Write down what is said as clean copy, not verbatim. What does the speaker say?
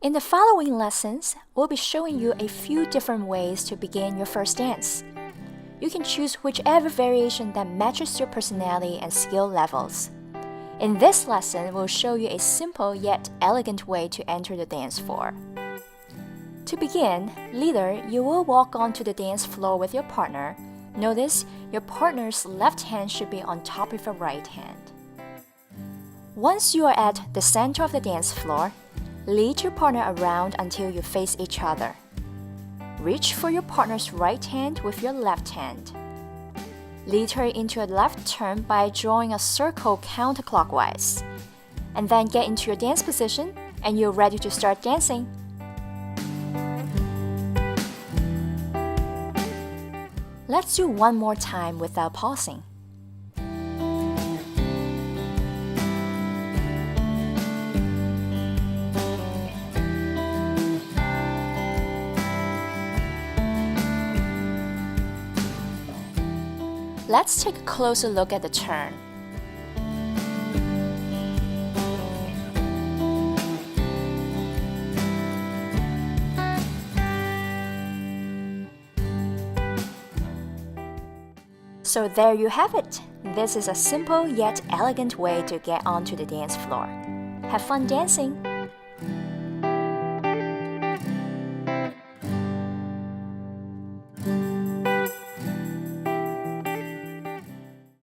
In the following lessons, we'll be showing you a few different ways to begin your first dance. You can choose whichever variation that matches your personality and skill levels. In this lesson, we'll show you a simple yet elegant way to enter the dance floor. To begin, leader, you will walk onto the dance floor with your partner. Notice your partner's left hand should be on top of your right hand. Once you are at the center of the dance floor, lead your partner around until you face each other. Reach for your partner's right hand with your left hand. Lead her into a left turn by drawing a circle counterclockwise. And then get into your dance position and you're ready to start dancing. Let's do one more time without pausing. Let's take a closer look at the turn. So there you have it. This is a simple yet elegant way to get onto the dance floor. Have fun dancing!